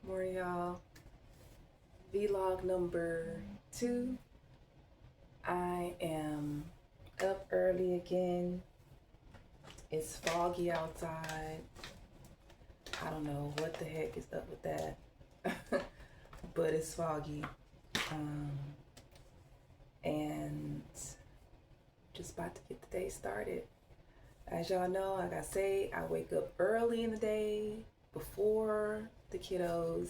Morning, y'all. Vlog number 2. I am up early again. It's foggy outside. I don't know what the heck is up with that, but it's foggy. And just about to get the day started. As y'all know, like I say, I wake up early in the day before the kiddos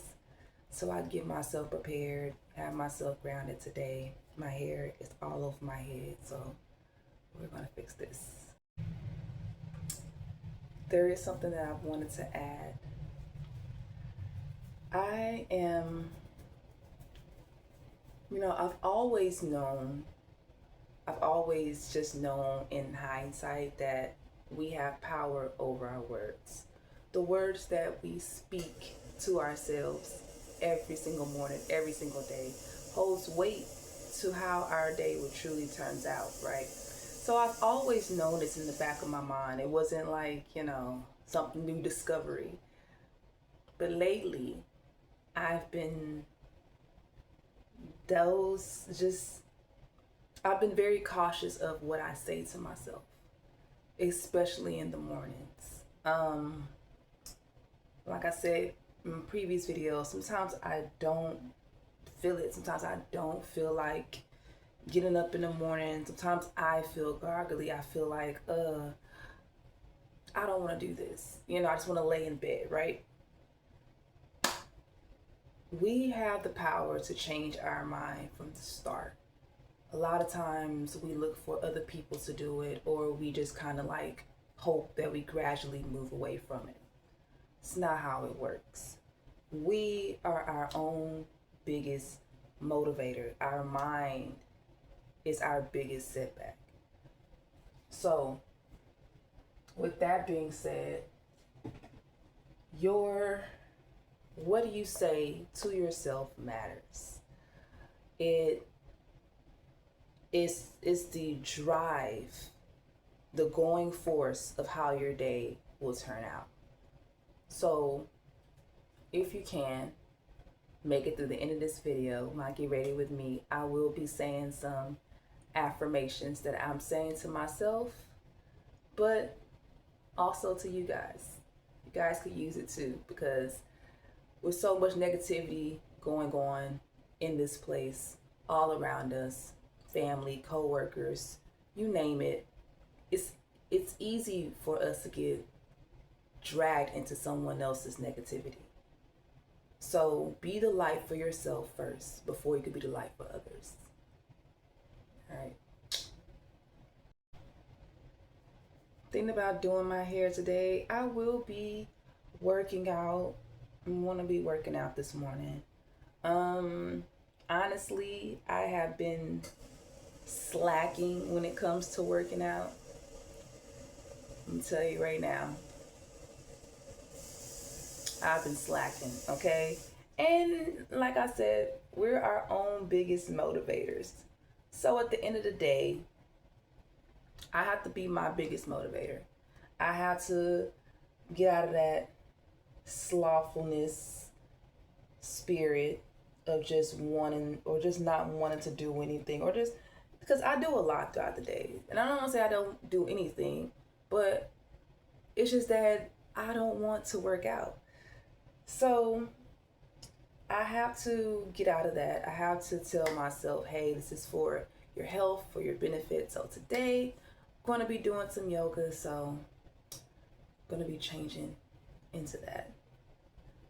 so I get myself prepared, have myself grounded today. My hair is all over my head, so we're gonna fix this. There is something that I wanted to add. I am, I've always just known in hindsight that we have power over our words. The words that we speak to ourselves every single morning, every single day, holds weight to how our day will truly turns out, right? So I've always known this in the back of my mind. It wasn't like, something new discovery. But lately, I've been I've been very cautious of what I say to myself, especially in the mornings. Like I said in previous videos, sometimes I don't feel it. Sometimes I don't feel like getting up in the morning. Sometimes I feel gargly. I feel like, I don't want to do this. I just want to lay in bed, right? We have the power to change our mind from the start. A lot of times we look for other people to do it, or we just kind of like hope that we gradually move away from it. It's not how it works. We are our own biggest motivator. Our mind is our biggest setback. So, with that being said, what do you say to yourself matters. It's the drive, the going force of how your day will turn out. So if you can make it through the end of this video, when I get ready with me, I will be saying some affirmations that I'm saying to myself, but also to you guys. You guys could use it too, because with so much negativity going on in this place, all around us, family, co-workers, you name it, it's easy for us to get dragged into someone else's negativity. So be the light for yourself first before you can be the light for others. All right. Thinking about doing my hair today. I will be working out. I want to be working out this morning. Honestly, I have been slacking when it comes to working out. Let me tell you right now, I've been slacking, okay? And like I said, we're our own biggest motivators. So at the end of the day, I have to be my biggest motivator. I have to get out of that slothfulness spirit of just wanting or just not wanting to do anything, or just because I do a lot throughout the day. And I don't want to say I don't do anything, but it's just that I don't want to work out. So I have to get out of that. I have to tell myself, hey, this is for your health, for your benefit. So today I'm going to be doing some yoga. So I'm going to be changing into that.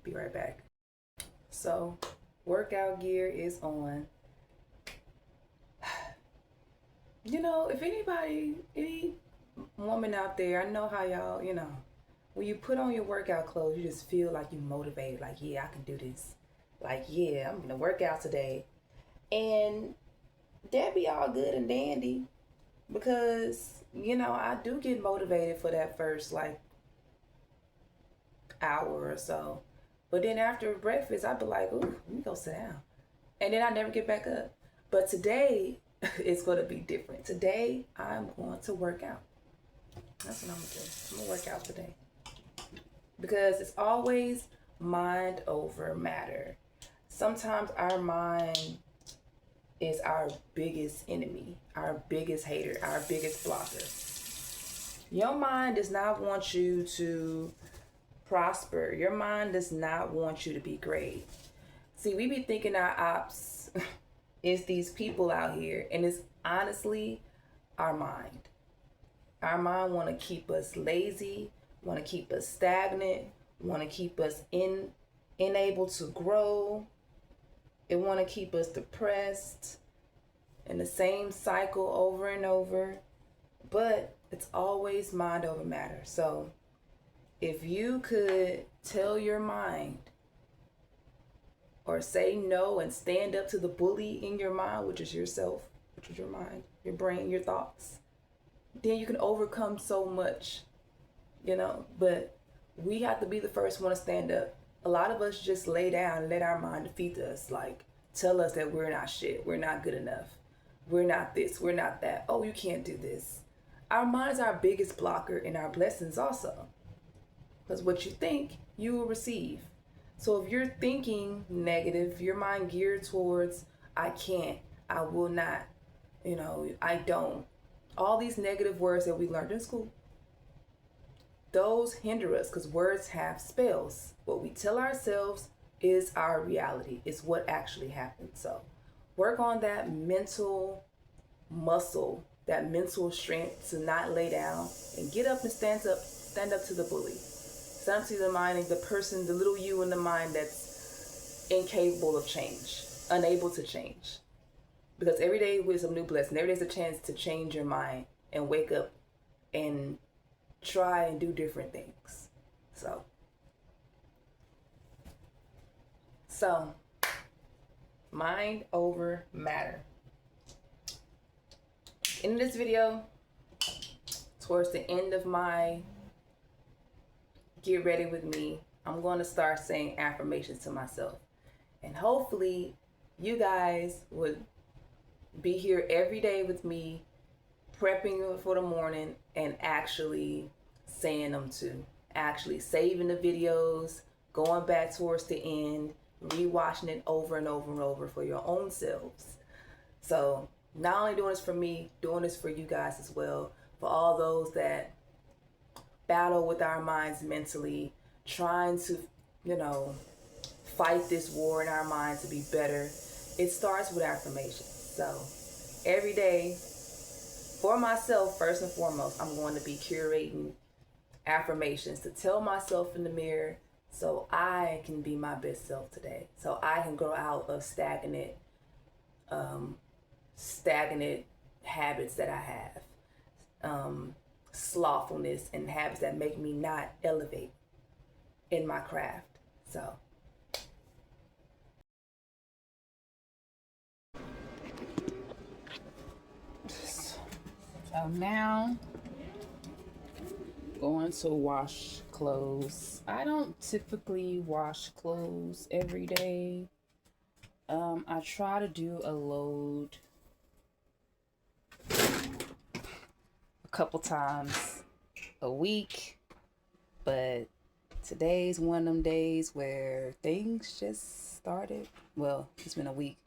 Be right back. So workout gear is on. If any woman out there, I know how y'all, when you put on your workout clothes, you just feel like you motivated. Like, yeah, I can do this. Like, yeah, I'm going to work out today. And that be all good and dandy because, I do get motivated for that first, hour or so. But then after breakfast, I'd be like, ooh, let me go sit down. And then I never get back up. But today, it's going to be different. Today, I'm going to work out. That's what I'm going to do. I'm going to work out today. Because it's always mind over matter. Sometimes our mind is our biggest enemy, our biggest hater, our biggest blocker. Your mind does not want you to prosper. Your mind does not want you to be great. See, we be thinking our ops is these people out here, and it's honestly our mind. Our mind want to keep us lazy, want to keep us stagnant, want to keep us unable to grow. It want to keep us depressed in the same cycle over and over. But it's always mind over matter. So if you could tell your mind or say no and stand up to the bully in your mind, which is yourself, which is your mind, your brain, your thoughts, then you can overcome so much, but we have to be the first one to stand up. A lot of us just lay down and let our mind defeat us, like tell us that we're not shit, we're not good enough, we're not this, we're not that, oh, you can't do this. Our mind is our biggest blocker and our blessings also, because what you think, you will receive. So if you're thinking negative, your mind geared towards I can't, I will not, I don't, all these negative words that we learned in school, those hinder us because words have spells. What we tell ourselves is our reality, is what actually happens. So work on that mental muscle, that mental strength to not lay down and get up and stand up to the bully. Stand up to the mind, the person, the little you in the mind that's incapable of change, unable to change. Because every day is a new blessing. Every day is a chance to change your mind and wake up and try and do different things. So mind over matter. In this video, towards the end of my get ready with me, I'm going to start saying affirmations to myself. And hopefully you guys would be here every day with me, prepping for the morning and actually saying them too. Actually saving the videos, going back towards the end, rewatching it over and over and over for your own selves. So not only doing this for me, doing this for you guys as well, for all those that battle with our minds mentally, trying to, fight this war in our minds to be better. It starts with affirmations. So every day, for myself, first and foremost, I'm going to be curating affirmations to tell myself in the mirror so I can be my best self today. So I can grow out of stagnant habits that I have. Slothfulness and habits that make me not elevate in my craft. So now going to wash clothes. I don't typically wash clothes every day. I try to do a load a couple times a week, but today's one of them days where things just started. Well, it's been a week.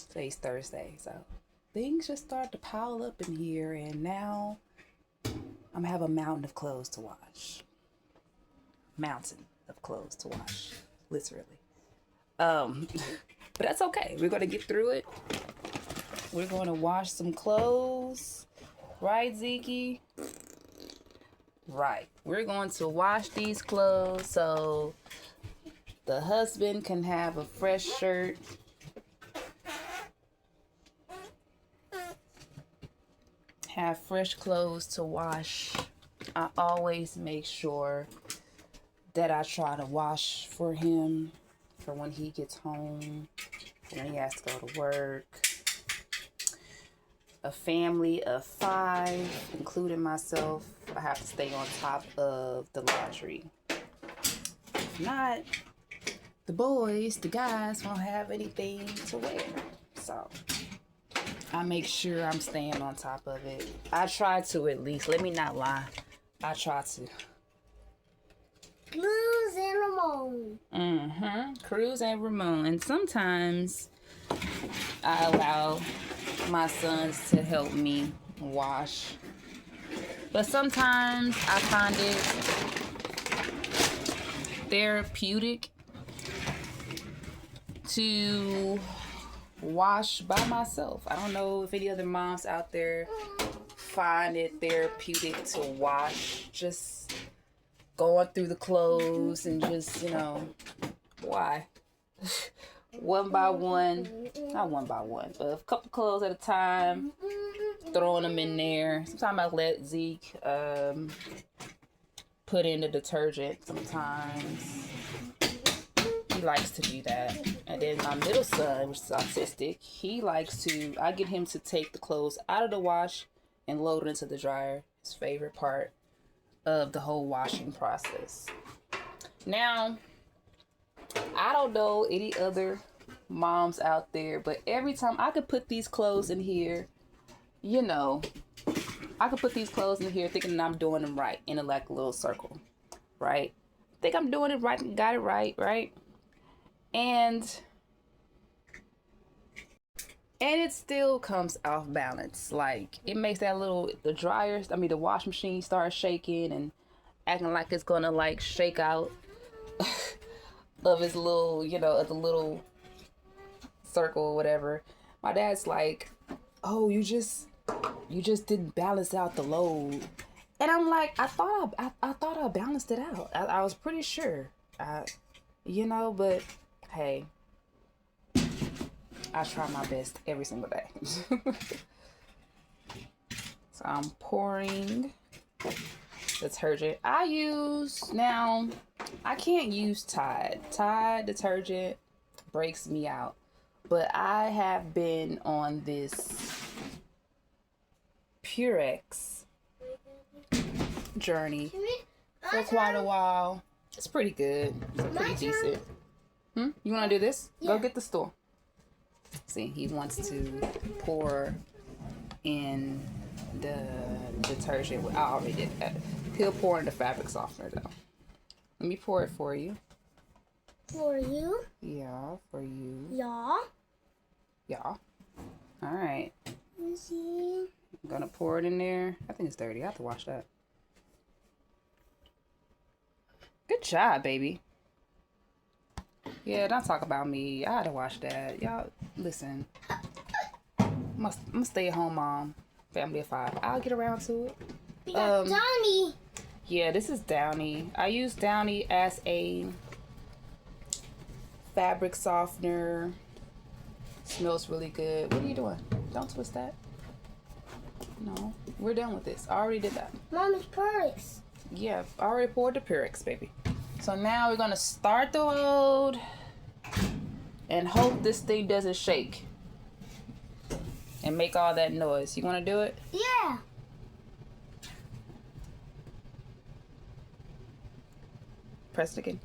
Today's Thursday, so things just started to pile up in here, and now I'm gonna have a mountain of clothes to wash. Mountain of clothes to wash, literally. But that's okay. We're gonna get through it. We're gonna wash some clothes, right, Zeke? Right. We're going to wash these clothes so the husband can have a fresh shirt. Have fresh clothes to wash. I always make sure that I try to wash for him for when he gets home, when he has to go to work. A family of 5, including myself, I have to stay on top of the laundry. If not, the boys, the guys, won't have anything to wear. So I make sure I'm staying on top of it. I try to, at least. Let me not lie. I try to. Blues and Ramon. Cruz and Ramon. And sometimes I allow my sons to help me wash. But sometimes I find it therapeutic to wash by myself. I don't know if any other moms out there find it therapeutic to wash, just going through the clothes and just, why? One by one, not one by one, but a couple clothes at a time, throwing them in there. Sometimes I let Zeke put in the detergent sometimes. He likes to do that. And then my middle son, which is autistic, I get him to take the clothes out of the wash and load it into the dryer. His favorite part of the whole washing process. Now, I don't know any other moms out there, but every time I could put these clothes in here, I could put these clothes in here thinking that I'm doing them right in a little circle, right? Think I'm doing it right, got it right? And it still comes off balance. Like, it makes the wash machine start shaking and acting like it's gonna shake out of his little, of the little circle or whatever. My dad's like, oh, you just didn't balance out the load. And I'm like, I thought I balanced it out. I was pretty sure. But hey, I try my best every single day. So I'm pouring detergent. I can't use Tide. Tide detergent breaks me out. But I have been on this Purex journey for quite a while. It's pretty good. It's pretty decent. You want to do this? Yeah. Go get the store. See, he wants to pour in the detergent. I already did that. He'll pour in the fabric softener though. Let me pour it for you. For you? Yeah, for you. Yeah. Yeah. All right. Let's see. I'm gonna pour it in there. I think it's dirty. I have to wash that. Good job, baby. Yeah, don't talk about me. I had to wash that. Y'all, listen. I'm a stay-at-home mom. Family of 5. I'll get around to it. We got Downy. Yeah, this is Downy. I use Downy as a fabric softener. Smells really good. What are you doing? Don't twist that. No, we're done with this. I already did that. Mom, it's Purex. Yeah, I already poured the Purex, baby. So now we're gonna start the load and hope this thing doesn't shake and make all that noise. You wanna do it? Yeah. Press it again.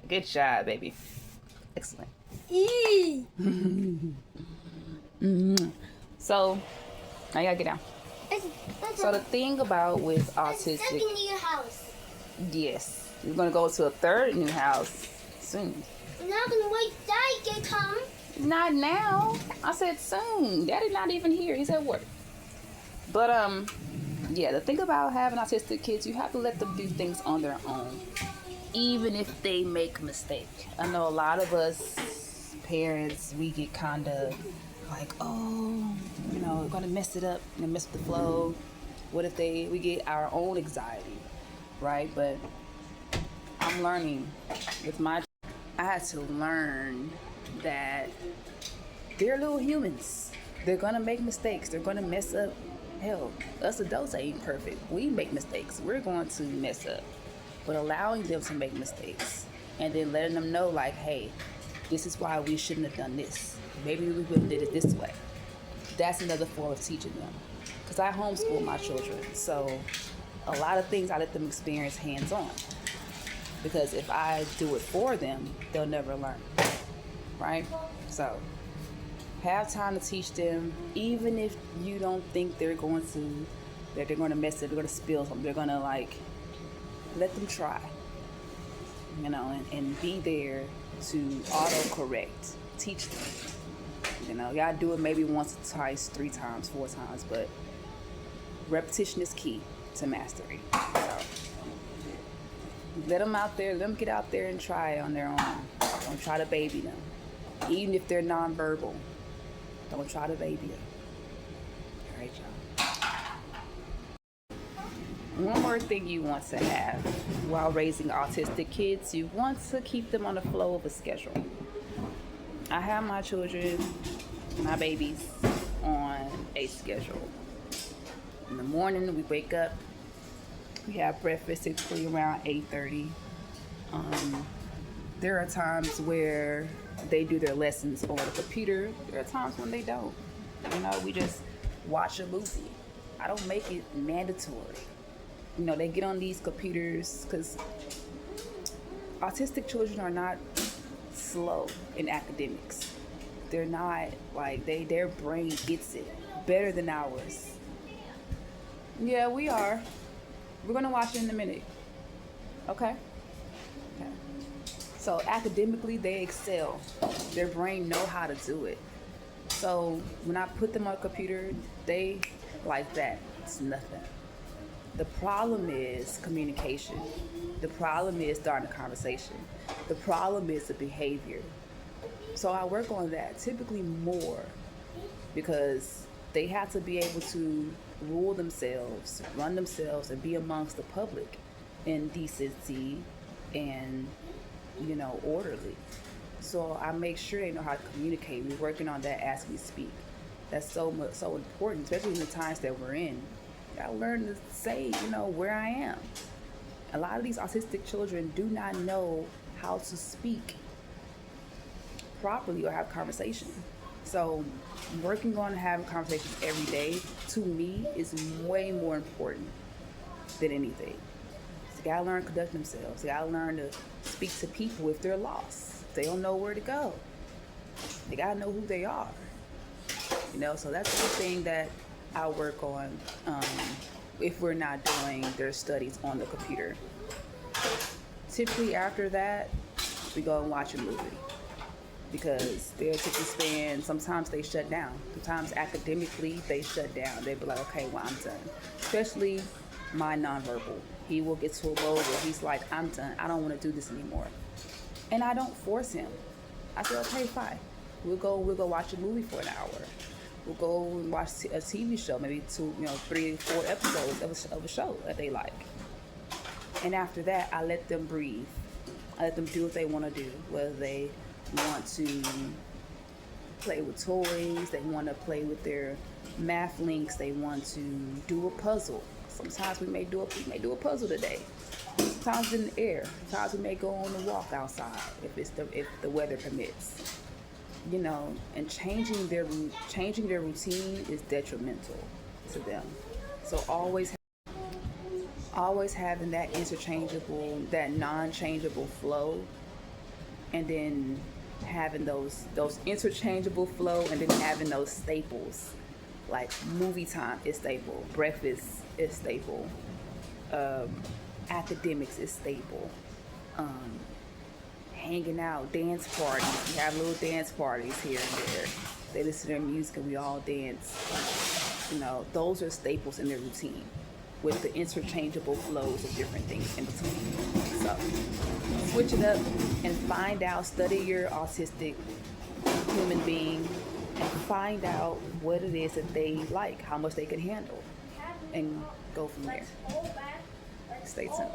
Good job, baby. Excellent. So, now you gotta get down. So the thing about with autistic... Second new house. Yes. We're gonna go to a third new house soon. I'm not gonna wait Daddy to come. Not now. I said soon. Daddy's not even here. He's at work. But, yeah, the thing about having autistic kids, you have to let them do things on their own, even if they make a mistake. I know a lot of us parents, we get kind of like, oh, we're gonna mess it up, mess with the flow. What if we get our own anxiety, right? But I'm learning with I had to learn that they're little humans. They're gonna make mistakes. They're gonna mess up. Hell, us adults ain't perfect. We make mistakes. We're going to mess up. But allowing them to make mistakes and then letting them know, like, hey, this is why we shouldn't have done this. Maybe we would have did it this way. That's another form of teaching them. Because I homeschool my children. So a lot of things I let them experience hands-on. Because if I do it for them, they'll never learn. Right? So have time to teach them, even if you don't think they're going to mess it, they're going to spill something, they're going to let them try, and be there to autocorrect, teach them. Y'all do it maybe once, twice, 3 times, 4 times, but repetition is key to mastery. So let them out there, let them get out there and try it on their own. Don't try to baby them. Even if they're nonverbal, don't try to baby them. All right, y'all. One more thing you want to have while raising autistic kids, you want to keep them on the flow of a schedule. I have my children, my babies, on a schedule. In the morning, we wake up, we have breakfast typically around 8:30. There are times where they do their lessons on the computer. There are times when they don't. We just watch a movie. I don't make it mandatory. They get on these computers because autistic children are not slow in academics. They're not their brain gets it better than ours. Yeah, we are. We're gonna watch it in a minute. Okay. So academically, they excel. Their brain know how to do it. So when I put them on a computer, they like that. It's nothing. The problem is communication. The problem is starting a conversation. The problem is the behavior. So I work on that typically more because they have to be able to rule themselves, run themselves, and be amongst the public in decency and orderly. So I make sure they know how to communicate. We're working on that as we speak. That's so important, especially in the times that we're in. I learn to say, where I am. A lot of these autistic children do not know how to speak properly or have conversation. So working on having conversations every day, to me, is way more important than anything. So they gotta learn to conduct themselves. They gotta learn to speak to people if they're lost. If they don't know where to go. They gotta know who they are. So that's the thing that I work on if we're not doing their studies on the computer. Typically after that, we go and watch a movie. Because their attention span, sometimes they shut down. Sometimes academically, they shut down. They be like, okay, well, I'm done. Especially my nonverbal. He will get to a mode where he's like, I'm done. I don't want to do this anymore. And I don't force him. I say, okay, fine. We'll go watch a movie for an hour. We'll go and watch a TV show, maybe 2, 3, 4 episodes of a show that they like. And after that, I let them breathe. I let them do what they want to do, whether they want to play with toys, they want to play with their math links, they want to do a puzzle. Sometimes we may do a puzzle today. Sometimes in the air. Sometimes we may go on a walk outside if the weather permits. And changing their routine is detrimental to them. So always having that non-changeable flow, and then having those interchangeable flow, and then having those staples. Like movie time is staple, breakfast is staple, academics is staple, hanging out, dance parties. We have little dance parties here and there. They listen to their music and we all dance. Those are staples in their routine, with the interchangeable flows of different things in between. So switch it up and find out, study your autistic human being and find out what it is that they like, how much they can handle, and go from there. Stay tuned.